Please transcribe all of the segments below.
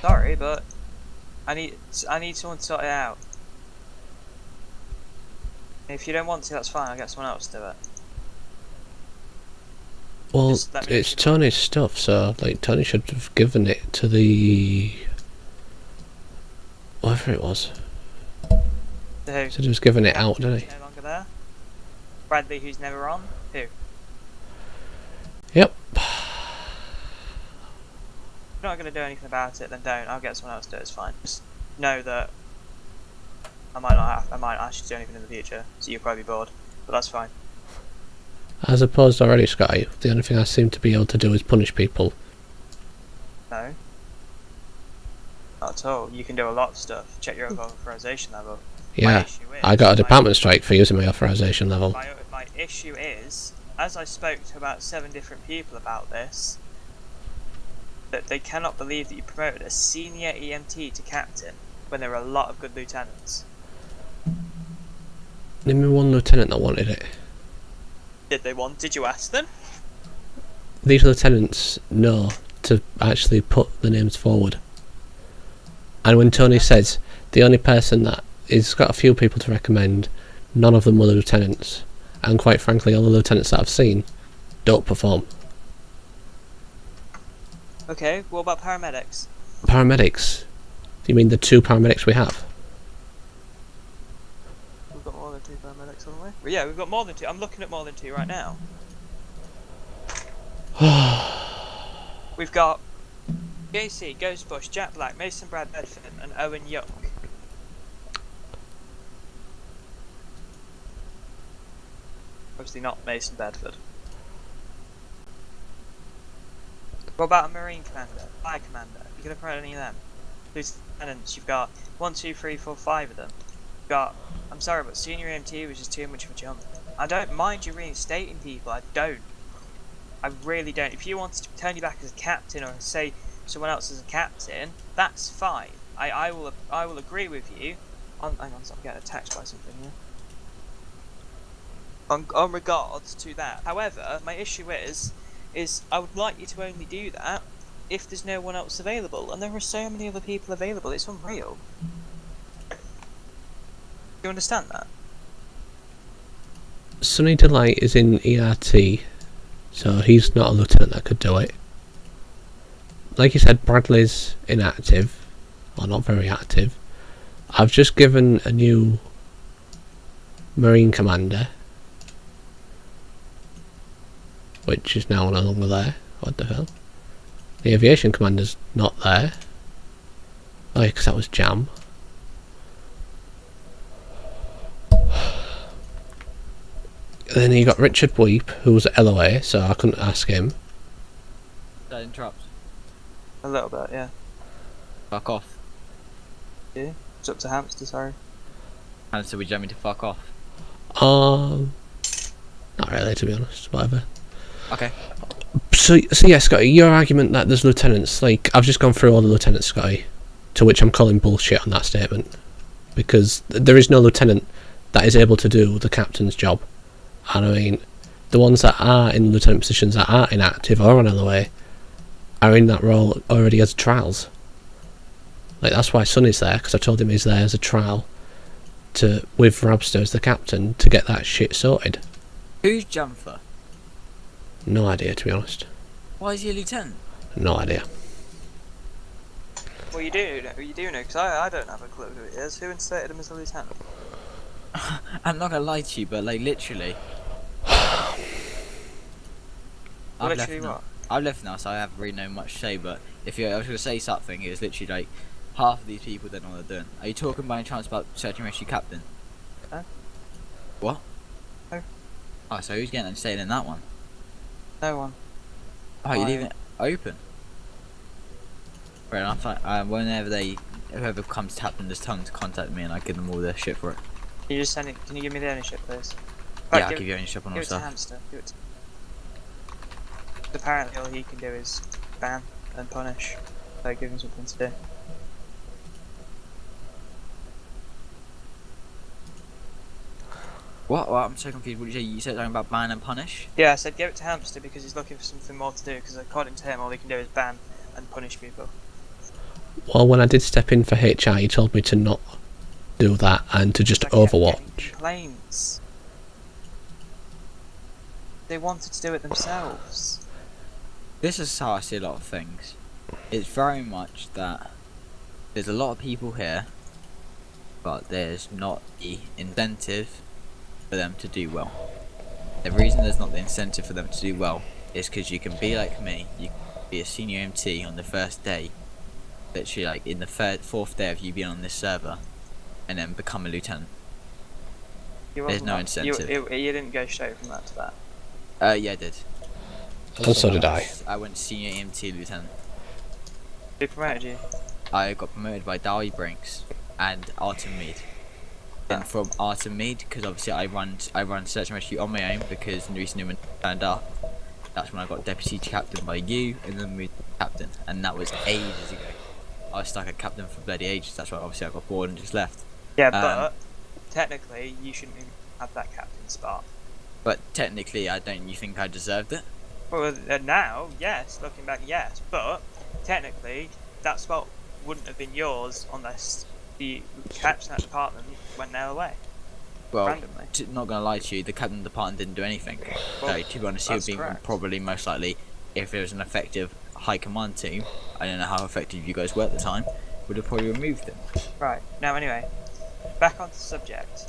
Sorry, but I need someone to sort it out. If you don't want to, that's fine. I'll get someone else to do it. Well, Just let me it's give it. Tony's stuff, so like Tony should have given it to the whatever it was. To who? Should have just given it out, Captain didn't who's he? no longer there. Bradley, who's never on. Who? Yep. If you're not going to do anything about it, then don't. I'll get someone else to do it. It's fine. Just know that I might actually do anything in the future, so you'll probably be bored. But that's fine. As opposed already, Scotty, the only thing I seem to be able to do is punish people. No. Not at all. You can do a lot of stuff. Check your authorization level. Yeah, I got a department strike for using my authorization level. My issue is, as I spoke to about 7 different people about this, that they cannot believe that you promoted a senior EMT to captain when there are a lot of good lieutenants. Name me one lieutenant that wanted it. Did you ask them? These lieutenants know to actually put the names forward. And when Tony says the only person that he's got a few people to recommend, none of them were the lieutenants. And quite frankly, all the lieutenants that I've seen don't perform. Okay, what about paramedics? Paramedics? Do you mean the 2 paramedics we have? We've got more than 2 paramedics, haven't we? Well, yeah, we've got more than 2. I'm looking at more than 2 right now. We've got JC, Ghost Bush, Jack Black, Mason Brad Bedford, and Owen Young. Obviously not Mason Bedford. What about a Marine Commander, Fire Commander? You could have promoted any of them. Lieutenants, you've got 1, 2, 3, 4, 5 of them. You've got, I'm sorry, but Senior EMT was just too much of a jump. I don't mind you reinstating people, I don't. I really don't. If you wanted to turn you back as a captain or say someone else as a captain, that's fine. I will agree with you. Hang on, I'm getting attacked by something here. On regards to that. However, my issue is I would like you to only do that if there's no one else available, and there are so many other people available. It's unreal. Do you understand that? Sunny Delight is in ERT, so he's not a lieutenant that could do it. Like you said, Bradley's inactive, or not very active. I've just given a new Marine Commander, which is now no longer there. What the hell? The Aviation Commander's not there. Oh yeah, 'cause that was Jam. Then you got Richard Weep, who was at LOA, so I couldn't ask him. That interrupts. A little bit, yeah. Fuck off. Yeah. It's up to Hamster, sorry. And so we jump me to fuck off. Not really, to be honest. Whatever. Okay. So yeah, Scotty, your argument that there's lieutenants, like, I've just gone through all the lieutenants, Scotty, to which I'm calling bullshit on that statement. Because there is no lieutenant that is able to do the captain's job. And I mean, the ones that are in lieutenant positions that are inactive or on LOA are in that role already as trials. Like, that's why Sonny's there, because I told him he's there as a trial with Rabster as the captain to get that shit sorted. Who's Jumper? No idea, to be honest. Why is he a lieutenant? No idea. Well, you do know, because I don't have a clue who it is. Who instated him as a lieutenant? I'm not gonna lie to you, but like literally. Literally what? I've left now, so I haven't really known much to say. But if I was gonna say something, it was literally like half of these people don't know what they're doing. Are you talking by any chance about searching rescue captain? Huh? What? No. Oh, so who's getting staying in that one? No one. Oh, you're leaving it open. Right, I thought whoever comes to happen, just tell them to contact me, and I give them all their shit for it. Can you just send it? Can you give me the ownership, please? Yeah, Right, I'll give you ownership on all give it to stuff. Hamster. Give it to. Apparently, all he can do is ban and punish. So give him something to do. What? I'm so confused. What did you say? You said something about ban and punish? Yeah, I said give it to Hamster because he's looking for something more to do. Because according to him, all he can do is ban and punish people. Well, when I did step in for HR, he told me to not do that and to just I kept getting overwatch. complaints. They wanted to do it themselves. This is how I see a lot of things. It's very much that there's a lot of people here, but there's not the incentive for them to do well. The reason there's not the incentive for them to do well is because you can be like me, you can be a senior MT on the first day, literally like in the fourth day of you being on this server, and then become a lieutenant. There's no incentive. You didn't go straight from that to that. Yeah, I did. And so did I. I went senior MT lieutenant. Who promoted you? I got promoted by Dowie Brinks and Artem Mead. Then from Artem Mead, because obviously I run search and rescue on my own because Reese Newman turned up. That's when I got deputy captain by you, and then moved to captain, and that was ages ago. I was stuck at captain for bloody ages. That's why obviously I got bored and just left. Yeah, but technically you shouldn't even have that captain spot. But technically, you think I deserved it? Well, now, yes. Looking back, yes. But technically, that spot wouldn't have been yours unless the captain of that department went there away. Well, randomly. Not gonna lie to you, the captain of the department didn't do anything. Well, So to be honest, he would be correct. probably most likely, if there was an effective high command team, I don't know how effective you guys were at the time, would have probably removed him. Right. Now, anyway, back onto the subject.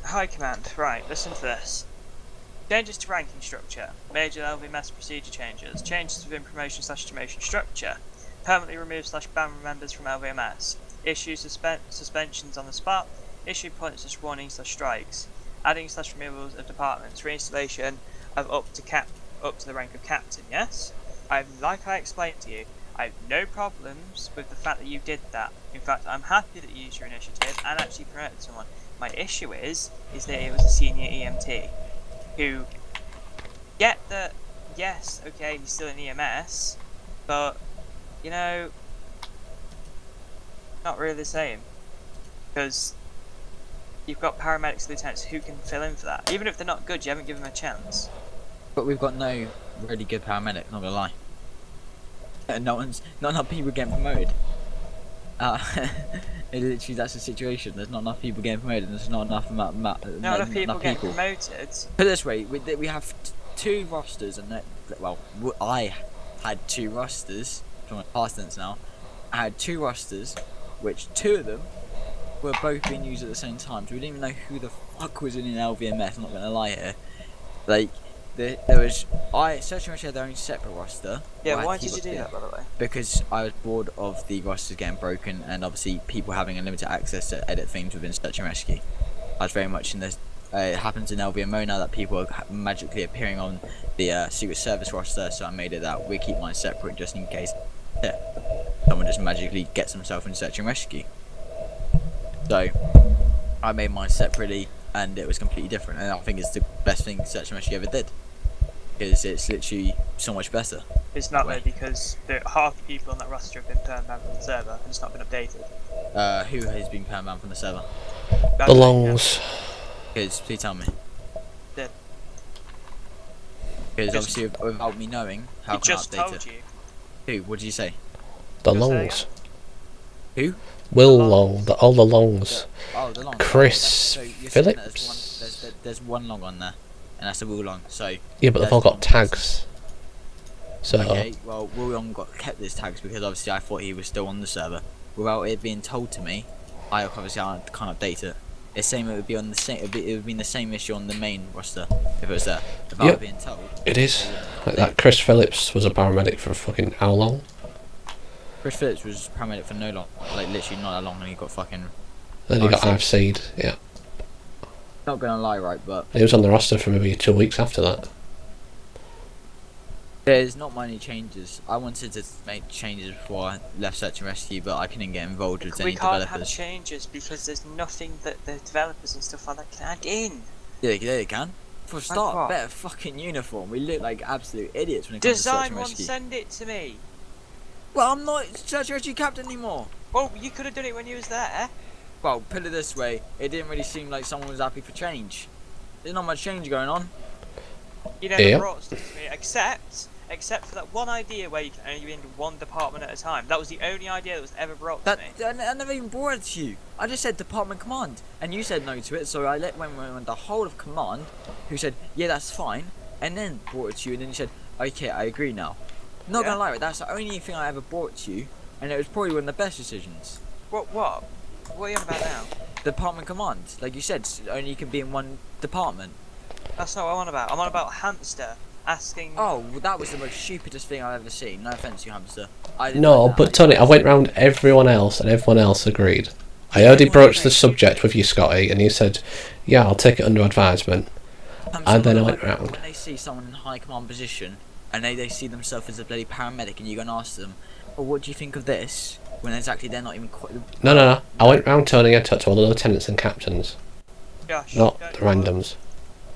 High command. Right. Listen to this. Changes to ranking structure. Major LVMS procedure changes. Changes within promotion/demotion structure. Permanently remove / ban members from LVMS. Issue suspensions on the spot. Issue points / warnings / strikes. Adding / removals of departments. Reinstallation of up to the rank of captain. Yes. Like I explained to you, I have no problems with the fact that you did that. In fact, I'm happy that you used your initiative and actually promoted someone. My issue is that it was a senior EMT who get that, yes, okay, he's still in EMS, but, you know, not really the same. Because you've got paramedics, lieutenants who can fill in for that. Even if they're not good, you haven't given them a chance. But we've got no really good paramedic, not gonna lie. Not enough people getting promoted. Literally, that's the situation. There's not enough people getting promoted. There's not enough Not enough people getting promoted. Put it this way, we have two rosters, and I had two rosters from my past tense now. I had two rosters, which two of them were both being used at the same time. So we didn't even know who the fuck was in an LVMS. I'm not gonna lie here. Like, there was Search and Rescue had their own separate roster. Yeah, why did you do that, by the way? Because I was bored of the rosters getting broken, and obviously people having unlimited access to edit things within Search and Rescue. I was very much in this. It happens in LVMO now that people are magically appearing on the Secret Service roster, so I made it that we keep mine separate just in case someone just magically gets himself in Search and Rescue. So I made mine separately, and it was completely different, and I think it's the best thing Search and Rescue ever did, because it's literally so much better. It's not though, because half the people on that roster have been turned down from the server and it's not been updated. Who has been permanent banned from the server? The longs. Because please tell me. Did. Because obviously without me knowing, how can I just update told it? you. Who? What did you say? The You're longs. Who? Will The Long. All the longs. Oh, the long. Chris So you're saying that Phillips. there's one long on there, and that's a Will Long. So Yeah, but they've all got tags. So okay, well, Will Long kept his tags because obviously I thought he was still on the server. Without it being told to me, I obviously can't update it. It's same. It would be on the same. It would be the same issue on the main roster if it was there. Without Yep. it being told. it is. Like that Chris Phillips was a paramedic for fucking how long? Chris Phillips was paramedic for no long, like literally not that long, and he got fucking. Then he got RC. RC'd, yeah. Not gonna lie, right, but He was on the roster for maybe 2 weeks after that. there's not many changes. I wanted to make changes before I left Search and Rescue, but I couldn't get involved with We any can't have developers. changes because there's nothing that the developers and stuff like that can add in. Yeah, they can. For a Like start, what? better fucking uniform. We look like absolute idiots when it comes to Search Design and one, Rescue. send it to me. Well, I'm not Search and Rescue captain anymore. Well, you could have done it when you was there. Well, put it this way, it didn't really seem like someone was happy for change. There's not much change going on. You never Yeah. brought stuff to me, except except for that one idea where you can only be in one department at a time. That was the only idea that was ever brought to me. I never even brought it to you. I just said department command, and you said no to it. So I went the whole of command, who said yeah that's fine, and then brought it to you, and then you said okay I agree now. Not gonna lie, right, that's the only thing I ever brought to you, and it was probably one of the best decisions. What? What are you on about now? Department command, like you said, only can be in one department. That's not what I'm on about. I'm on about Hamster asking. Oh, well, that was the most stupidest thing I've ever seen. No offense, you hamster. No, but Tony, I went round everyone else, and everyone else agreed. I already broached the subject with you, Scotty, and you said, "Yeah, I'll take it under advisement." And then I went round. When they see someone in a high command position, and they see themselves as a bloody paramedic, and you go and ask them, "Well, what do you think of this?" When exactly they're not even quite. No. I went round Tony and talked to all the lieutenants and captains, Josh. not the randoms.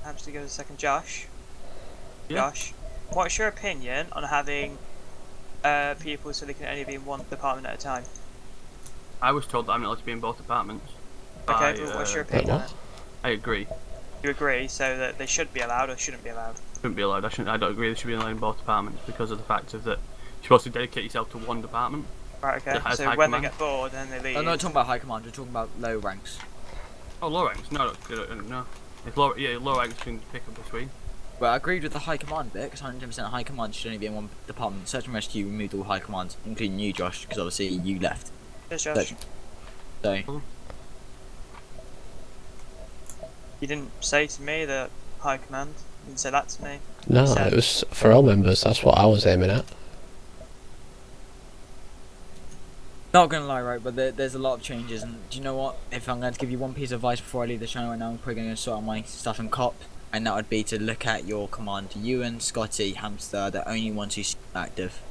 Hamster goes a second. Josh. Yeah? Josh, what's your opinion on having people so they can only be in one department at a time? I was told that I'm not allowed to be in both departments. Okay, but what's your opinion on it? I agree. You agree, so that they should be allowed or shouldn't be allowed? Shouldn't be allowed. I don't agree. They should be allowed in both departments because of the fact of that you're supposed to dedicate yourself to one department. Right, okay. That has So high when command. they get bored, then they leave. I'm not talking about high command. We're talking about low ranks. Oh, low ranks? No. If low ranks can pick up between. Well, I agreed with the high command bit, because 110% high command should only be in one department. Search and rescue removed all high commands, including you, Josh, because obviously you left. Yes, Josh. So, You didn't say to me that high command. You didn't say that to me. No, So- it was for all members. That's what I was aiming at. not gonna lie, right, but there's a lot of changes, and do you know what? If I'm going to give you one piece of advice before I leave the channel right now, I'm probably going to sort out my stuff in COP, and that would be to look at your command. You and Scotty, Hamster, are the only ones who's active.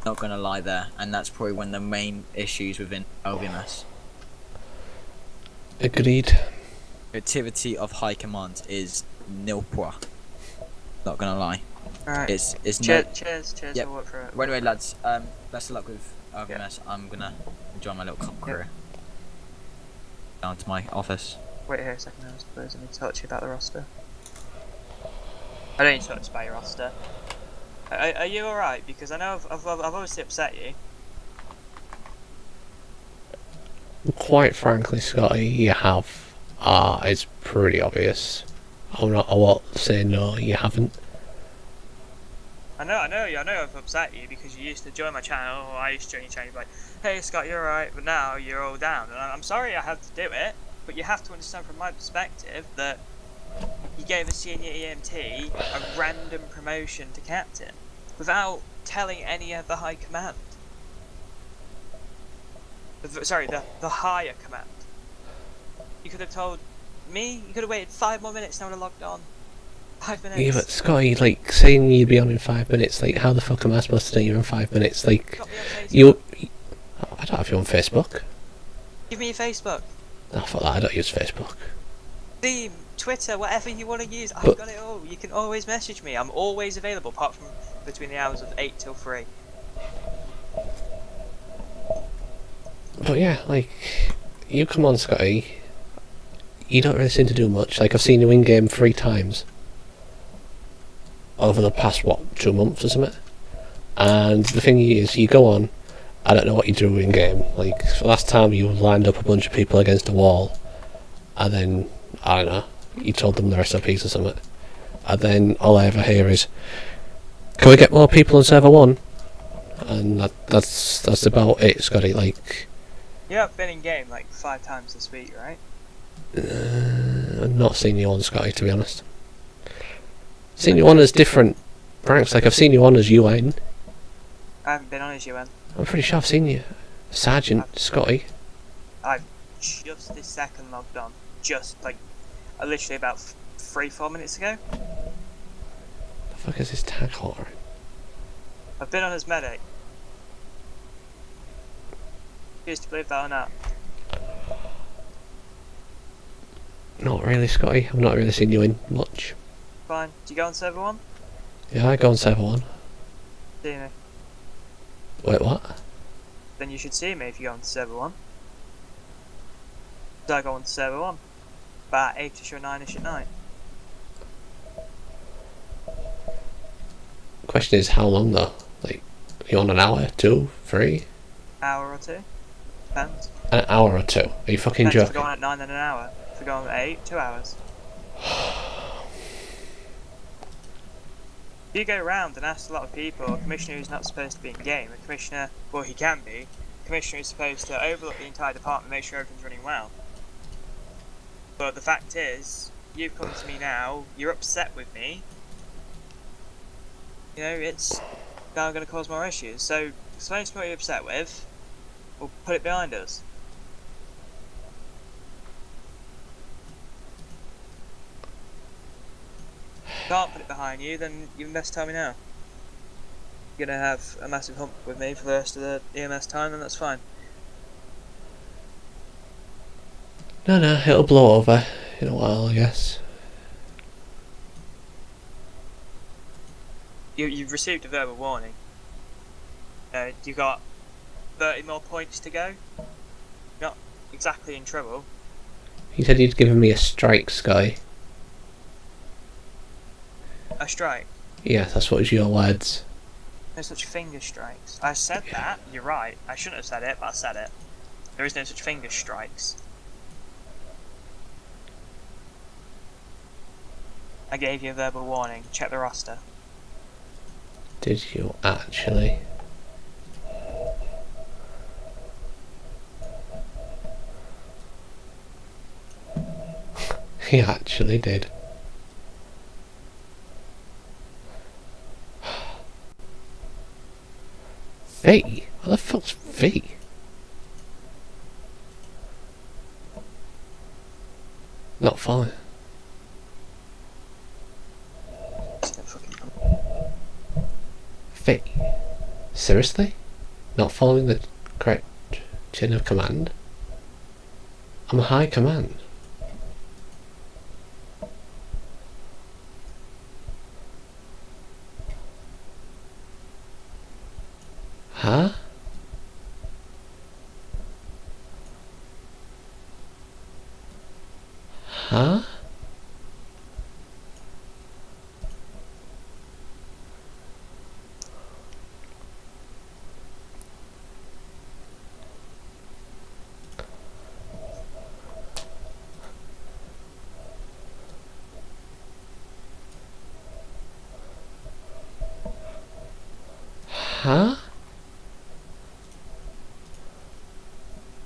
Not gonna lie there, and that's probably one of the main issues within LVMS. Agreed. Activity of high command is nil pois. Not gonna lie. Alright. It's Cheers, no. cheers. Yep. We'll work through it. Well, anyway, lads, best of luck with LVMS. I'm gonna enjoy my little cop career. Down to my office. Wait here a second, I suppose I need to talk to you about the roster. I don't need to talk to you about your roster. Are you alright? Because I know I've obviously upset you. Quite frankly, Scotty, you have. It's pretty obvious. I won't say no, you haven't. I know I've upset you because you used to join my channel, or I used to join your channel, you'd be like, hey Scott, you're alright, but now you're all down. And I'm sorry I had to do it, but you have to understand from my perspective that you gave a senior EMT a random promotion to captain without telling any of the high command. Sorry, the higher command. You could have told me, you could have waited 5 more minutes and I would have logged on. 5 minutes. Yeah, but Scotty, like, saying you'd be on in 5 minutes, like, how the fuck am I supposed to know you're in 5 minutes? Like, Got me on Facebook. I don't have you on Facebook. Give me your Facebook. I thought that I don't use Facebook. Steam, Twitter, whatever you want to use, I've But- got it all. You can always message me. I'm always available, apart from between the hours of 8 till 3. But yeah, like, you come on, Scotty. You don't really seem to do much. Like, I've seen you in game 3 times over the past, 2 months or something. And the thing is, you go on, I don't know what you do in game. Like, last time you lined up a bunch of people against a wall, and then, I don't know, you told them their SOPs or something. And then all I ever hear is, can we get more people on server 1? And that's about it, Scotty. Like, Yeah, I've been in game like 5 times this week, right? I've not seen you on Scotty, to be honest. Seen you on as different ranks. Like, I've seen you on as UN. I haven't been on as UN. I'm pretty sure I've seen you Sergeant Scotty. I've just this second logged on. Just like, literally about 3-4 minutes ago. The fuck is this tag holder? I've been on as medic. Used to believe that or not. Not really, Scotty. I've not really seen you in much. Fine. Do you go on server 1? Yeah, I go on server 1. See me. Wait, what? Then you should see me if you go on server 1. So I go on server 1. About 8ish or 9ish at night. question is how long though? Like, you want an hour, 2, 3? Hour or two. Depends. An hour or 2? Are you fucking Depends if joking? we're going at 9 then an hour. If we're going at 8, 2 hours. You go around and ask a lot of people, a commissioner who's not supposed to be in game, a commissioner, well he can be, a commissioner is supposed to overlook the entire department, make sure everything's running well. But the fact is, you've come to me now, you're upset with me, you know, it's now going to cause more issues. So, explain to me what you're upset with, we'll put it behind us. Can't put it behind you, then you best tell me now. You're gonna have a massive hump with me for the rest of the EMS time, then that's fine. No, it'll blow over in a while, I guess. You've received a verbal warning. You got 30 more points to go. Not exactly in trouble. He said he'd given me a strike, Sky. A strike. Yeah, that's what was your words. No such finger strikes. I said that, you're right. I shouldn't have said it, but I said it. There is no such finger strikes. I gave you a verbal warning. Check the roster. Did you actually? He actually did. V? What the fuck's V? Not following. V? Seriously? Not following the correct chain of command? I'm high command. Huh? Huh? Huh?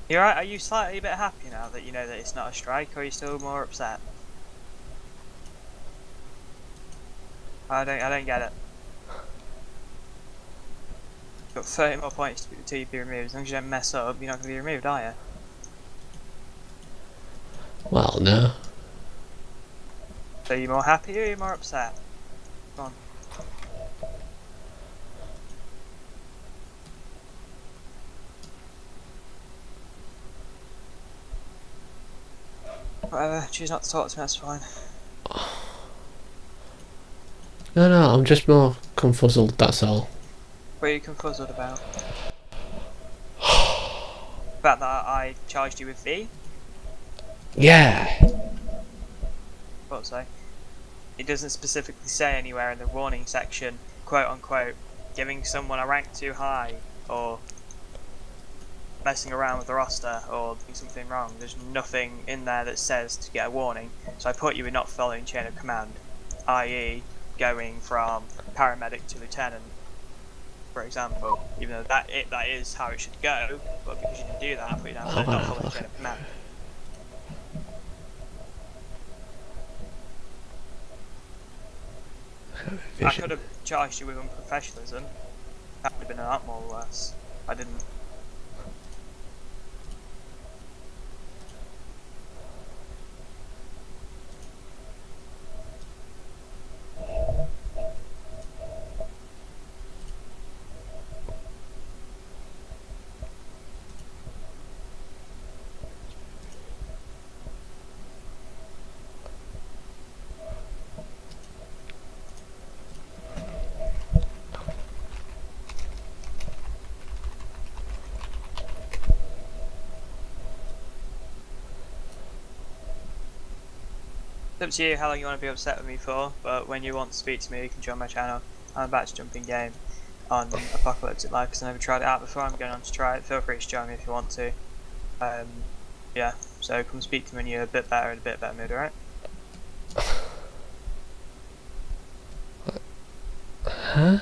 You're right, are you slightly a bit happy now that you know that it's not a strike, or are you still more upset? I don't get it. You've got 30 more points to be removed. As long as you don't mess up, you're not going to be removed, are you? Well, no. So are you more happy or are you more upset? Go on. Whatever, choose not to talk to me, that's fine. No, I'm just more confuzzled, that's all. What are you confuzzled about? The fact that I charged you with V? Yeah! What say? It doesn't specifically say anywhere in the warning section, quote unquote, giving someone a rank too high, or messing around with the roster, or doing something wrong. There's nothing in there that says to get a warning, so I put you in not following chain of command, i.e. going from paramedic to lieutenant, for example, even though that is how it should go, but because you didn't do that, I put you down for not following chain of command. I could have charged you with unprofessionalism. That would have been a lot more worse. I didn't. It's up to you how long you want to be upset with me for, but when you want to speak to me, you can join my channel. I'm about to jump in game on Apocalyptic Life because I never tried it out before. I'm going on to try it. Feel free to join me if you want to. Yeah, so come speak to me when you're a bit better in a bit better mood, alright? Huh?